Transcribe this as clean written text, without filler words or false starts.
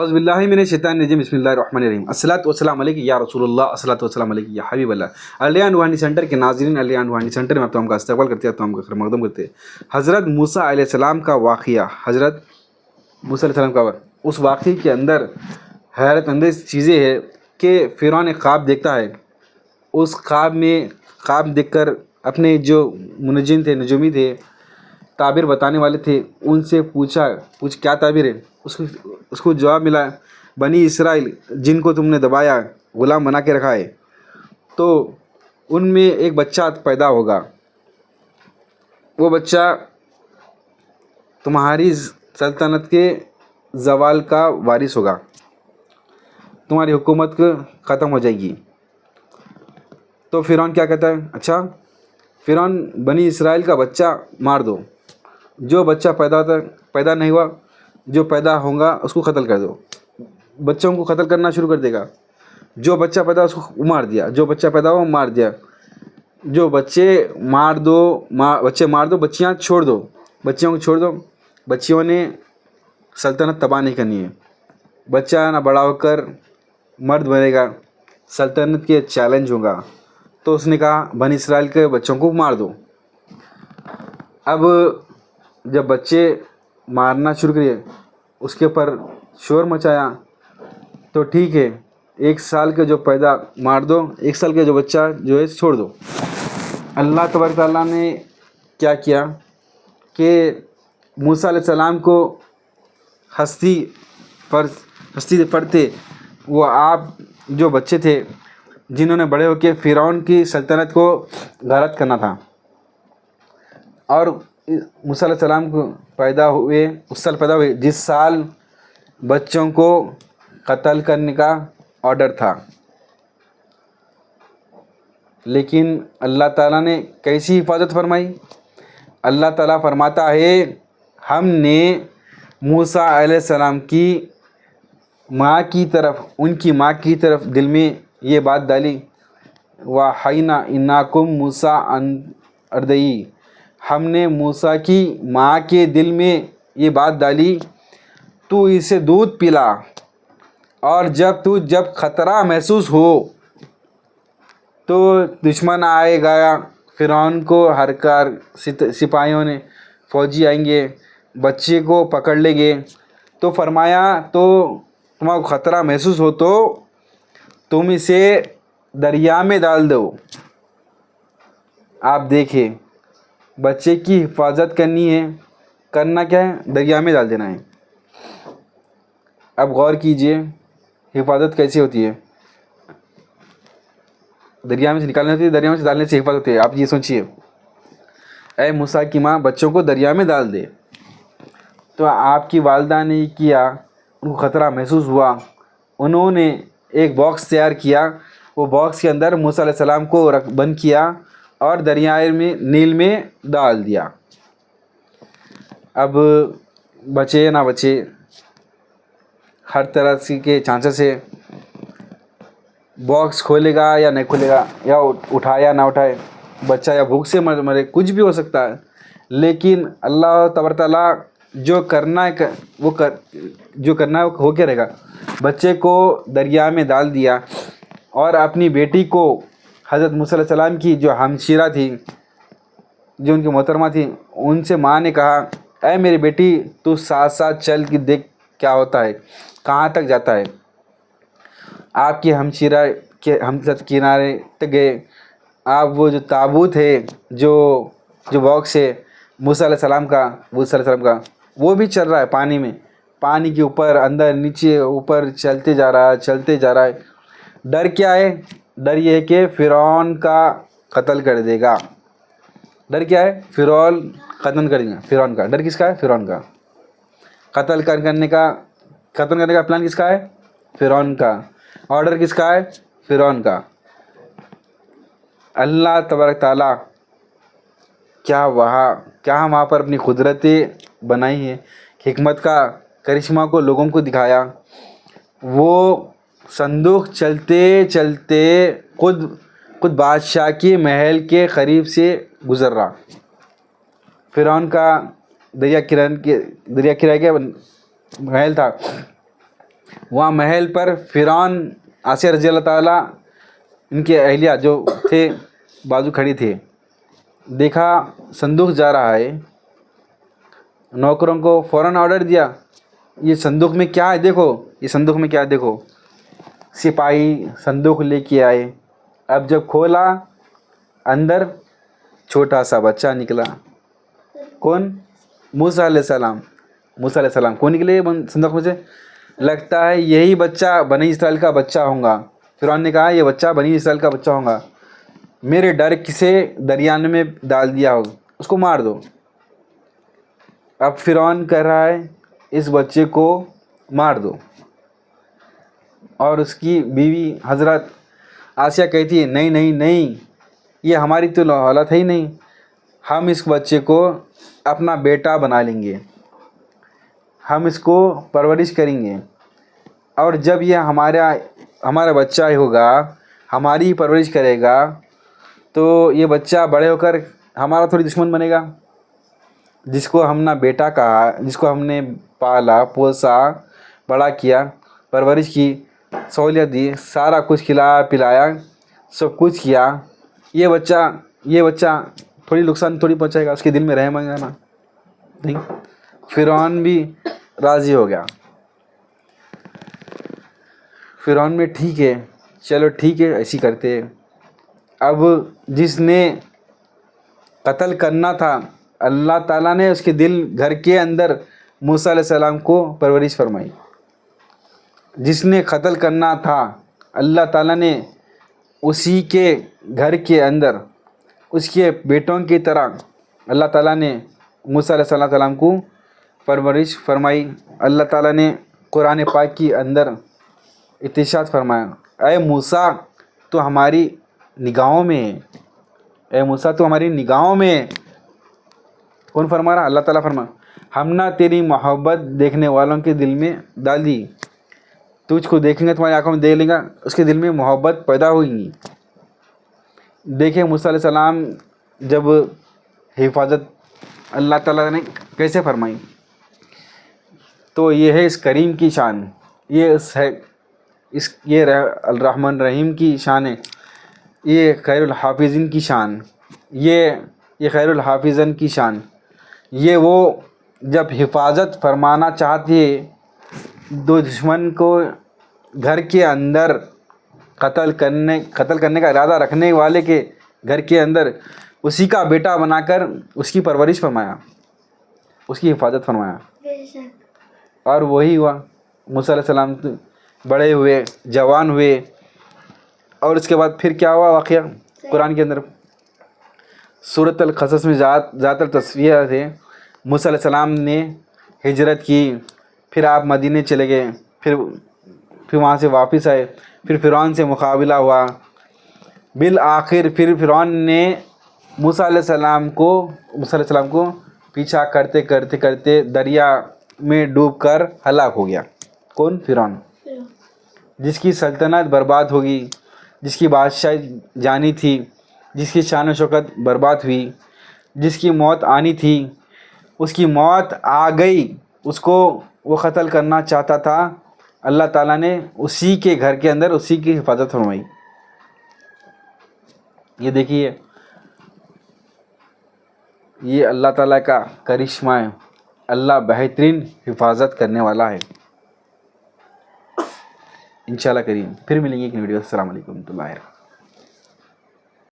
اعوذ باللہ من الشیطان الرجیم بسم اللہ الرحمن الرحیم الصلاۃ والسلام علیک یا رسول اللہ الصلاۃ والسلام علیک یا حبیب اللہ۔ الیان روحانی سینٹر کے ناظرین، الیان روحانی سینٹر میں آپ تمام کا استقبال کرتے ہیں، تمام کا خیر مقدم کرتے ہیں۔ حضرت موسیٰ علیہ السلام کا واقعہ، حضرت موسیٰ علیہ السلام کا اس واقعے کے اندر حیرت انگیز چیزیں ہیں کہ فرعون ایک خواب دیکھتا ہے۔ اس خواب میں خواب دیکھ کر اپنے جو منجم تھے، نجومی تھے، تعبیر بتانے والے تھے، ان سے پوچھا کیا تعبیر ہے؟ اس کو جواب ملا، بنی اسرائیل جن کو تم نے دبایا، غلام بنا کے رکھا ہے، تو ان میں ایک بچہ پیدا ہوگا، وہ بچہ تمہاری سلطنت کے زوال کا وارث ہوگا، تمہاری حکومت ختم ہو جائے گی۔ تو فرعون کیا کہتا ہے؟ اچھا، فرعون بنی اسرائیل کا بچہ مار دو، جو بچہ پیدا نہیں ہوا، جو پیدا ہوگا اس کو قتل کر دو۔ بچوں کو قتل کرنا شروع کر دے گا، جو بچہ پیدا اس کو مار دیا، جو بچہ پیدا ہوا مار دیا، جو بچے مار دو، بچیاں چھوڑ دو، بچیوں کو چھوڑ دو، بچیوں نے سلطنت تباہ نہیں کرنی ہے۔ بچہ نہ بڑا ہو کر مرد بنے گا، سلطنت کے چیلنج ہوگا۔ تو اس نے کہا بنی اسرائیل کے بچوں کو مار دو۔ اب جب بچے مارنا شروع کیے، اس کے پر شور مچایا، تو ٹھیک ہے، 1 سال کے جو پیدا مار دو، 1 سال کے جو بچہ جو ہے چھوڑ دو۔ اللہ تبارک تعالیٰ نے کیا کیا کہ موسیٰ علیہ السلام کو ہستی پڑھتے، وہ آپ جو بچے تھے جنہوں نے بڑے ہو کے فرعون کی سلطنت کو غارت کرنا تھا، اور موسیٰ علیہ السلام کو اس سال پیدا ہوئے جس سال بچوں کو قتل کرنے کا آرڈر تھا۔ لیکن اللہ تعالیٰ نے کیسی حفاظت فرمائی؟ اللہ تعالیٰ فرماتا ہے، ہم نے موسیٰ علیہ السلام کی ماں کی طرف دل میں یہ بات ڈالی، وَحَيْنَا إِنَّكُمْ مُوسَىٰ أَنْ أَرْضِعِيهِ، ہم نے موسیٰ کی ماں کے دل میں یہ بات ڈالی، تو اسے دودھ پلا، اور جب خطرہ محسوس ہو تو دشمن آئے گا، فرعون کو ہر کار سپاہیوں نے، فوجی آئیں گے، بچے کو پکڑ لیں گے، تو فرمایا تو تمہیں خطرہ محسوس ہو تو تم اسے دریا میں ڈال دو۔ آپ دیکھیں، بچے کی حفاظت کرنا کیا ہے؟ دریا میں ڈال دینا ہے۔ اب غور کیجئے، حفاظت کیسی ہوتی ہے؟ دریا میں سے نکالنے ہوتی ہے، دریا میں سے ڈالنے سے حفاظت ہوتی ہے۔ آپ یہ سوچئے، اے موسیٰ کی ماں بچوں کو دریا میں ڈال دے، تو آپ کی والدہ نے کیا، ان کو خطرہ محسوس ہوا، انہوں نے ایک باکس تیار کیا، وہ باکس کے اندر موسیٰ علیہ السلام کو بند کیا اور دریائے میں نیل میں ڈال دیا۔ اب بچے نہ بچے، ہر طرح کے چانسز ہے، باکس کھولے گا یا نہیں کھولے گا، یا اٹھائے یا نہ اٹھائے، بچہ یا بھوک سے مرے، کچھ بھی ہو سکتا ہے۔ لیکن اللہ تبارک تعالیٰ جو کرنا ہے وہ ہو کے رہے گا۔ بچے کو دریا میں ڈال دیا، اور اپنی بیٹی کو، حضرت موسیٰ علیہ السلام کی جو ہمشیرہ تھی، جو ان کی محترمہ تھی، ان سے ماں نے کہا، اے میری بیٹی، تو ساتھ ساتھ چل کے دیکھ کیا ہوتا ہے، کہاں تک جاتا ہے۔ آپ کی ہمشیرہ کے ہم ساتھ کنارے تک گئے، آپ وہ جو تابوت ہے، جو باکس ہے موسیٰ علیہ السلام کا، وہ بھی چل رہا ہے پانی میں، پانی کے اوپر، اندر، نیچے، اوپر چلتے جا رہا ہے۔ ڈر کیا ہے؟ ڈر یہ ہے کہ فرعون کا قتل کر دے گا۔ ڈر کیا ہے؟ فرعون قتل کر دے گا۔ فرعون کا ڈر کس کا ہے؟ فرعون کا قتل کرنے کا پلان کس کا ہے؟ فرعون کا۔ آرڈر کس کا ہے؟ فرعون کا۔ اللہ تبارک تعالیٰ کیا وہاں پر اپنی قدرتیں بنائی ہیں، حکمت کا کرشمہ کو لوگوں کو دکھایا۔ وہ صندوق چلتے چلتے خود بادشاہ کے محل کے قریب سے گزر رہا۔ فرعون کا دریا کنارے کے محل تھا، وہاں محل پر فرعون آسیہ رضی اللہ تعالیٰ ان کے اہلیہ جو تھے بازو کھڑی تھے، دیکھا صندوق جا رہا ہے، نوکروں کو فوراً آرڈر دیا یہ صندوق میں کیا ہے دیکھو، یہ صندوق میں کیا ہے دیکھو۔ سپاہی صندوق لے کے آئے، اب جب کھولا اندر چھوٹا سا بچہ نکلا۔ کون؟ موسیٰ علیہ السلام۔ موسیٰ علیہ السلام کون نکلے صندوق میں سے؟ لگتا ہے یہی بچہ بنی اسرائیل کا بچہ ہوگا۔ فرعون نے کہا یہ بچہ بنی اسرائیل کا بچہ ہوگا، میرے ڈر سے دریا میں ڈال دیا ہوگا، اس کو مار دو۔ اب فرعون کہہ رہا ہے اس بچے کو مار دو، اور اس کی بیوی حضرت آسیہ کہتی ہے نہیں نہیں نہیں، یہ ہماری تو اولاد ہے ہی نہیں، ہم اس بچے کو اپنا بیٹا بنا لیں گے، ہم اس کو پرورش کریں گے، اور جب یہ ہمارا بچہ ہوگا، ہماری پرورش کرے گا، تو یہ بچہ بڑے ہو کر ہمارا تھوڑی دشمن بنے گا۔ جس کو ہم نے بیٹا کہا، جس کو ہم نے پالا پوسا بڑا کیا، پرورش کی، سہولیت دی، سارا کچھ کھلایا پلایا، سب کچھ کیا، یہ بچہ تھوڑی نقصان تھوڑی پہنچائے گا، اس کے دل میں رحم آئے گا نا؟ نہیں۔ فرعون بھی راضی ہو گیا۔ فرعون میں ٹھیک ہے، چلو ٹھیک ہے، ایسی کرتے۔ اب جس نے قتل کرنا تھا، اللہ تعالیٰ نے اس کے دل گھر کے اندر موسیٰ علیہ السلام کو پرورش فرمائی۔ جس نے قتل کرنا تھا، اللہ تعالیٰ نے اسی کے گھر کے اندر اس کے بیٹوں کی طرح اللہ تعالیٰ نے موسیٰ علیہ السلام کو پرورش فرمائی۔ اللہ تعالیٰ نے قرآن پاک کے اندر ارشاد فرمایا، اے موسیٰ تو ہماری نگاہوں میں ہے، اے موسیٰ تو ہماری نگاہوں میں ہے۔ کون فرما رہا؟ اللہ تعالیٰ فرما، ہم نے تیری محبت دیکھنے والوں کے دل میں ڈال دی، تجھ کو دیکھیں گے، تمہاری آنکھوں میں دیکھ لیں گا، اس کے دل میں محبت پیدا ہوئیں گی۔ دیکھیں موسیٰ علیہ السلام جب حفاظت اللہ تعالیٰ نے کیسے فرمائی، تو یہ ہے اس کریم کی شان، یہ الرحمن الرحیم کی شان ہے، یہ خیر الحافظین کی شان، یہ خیر الحافظین کی شان، یہ وہ جب حفاظت فرمانا چاہتی ہے دو دشمن کو گھر کے اندر قتل کرنے کا ارادہ رکھنے والے کے گھر کے اندر اسی کا بیٹا بنا کر اس کی پرورش فرمایا، اس کی حفاظت فرمایا، اور وہی ہوا۔ موسیٰ علیہ السلام بڑے ہوئے، جوان ہوئے، اور اس کے بعد پھر کیا ہوا واقعہ قرآن کے اندر؟ سورۃ القصص میں ذات التصویہ تھے، موسیٰ علیہ السلام نے ہجرت کی، پھر آپ مدینے چلے گئے، پھر وہاں سے واپس آئے، پھر فرعون سے مقابلہ ہوا، بالآخر پھر فرعون نے موسیٰ علیہ السلام کو پیچھا کرتے کرتے کرتے دریا میں ڈوب کر ہلاک ہو گیا۔ کون؟ فرعون، جس کی سلطنت برباد ہوگی، جس کی بادشاہ جانی تھی، جس کی شان و شوکت برباد ہوئی، جس کی موت آنی تھی، اس کی موت آ گئی، اس کو وہ قتل کرنا چاہتا تھا، اللہ تعالیٰ نے اسی کے گھر کے اندر اسی کی حفاظت فرمائی۔ یہ دیکھیے، یہ اللہ تعالیٰ کا کرشمہ ہے، اللہ بہترین حفاظت کرنے والا ہے۔ انشاءاللہ کریم پھر ملیں گے ایک ویڈیو۔ السلام علیکم ورحمۃ اللہ۔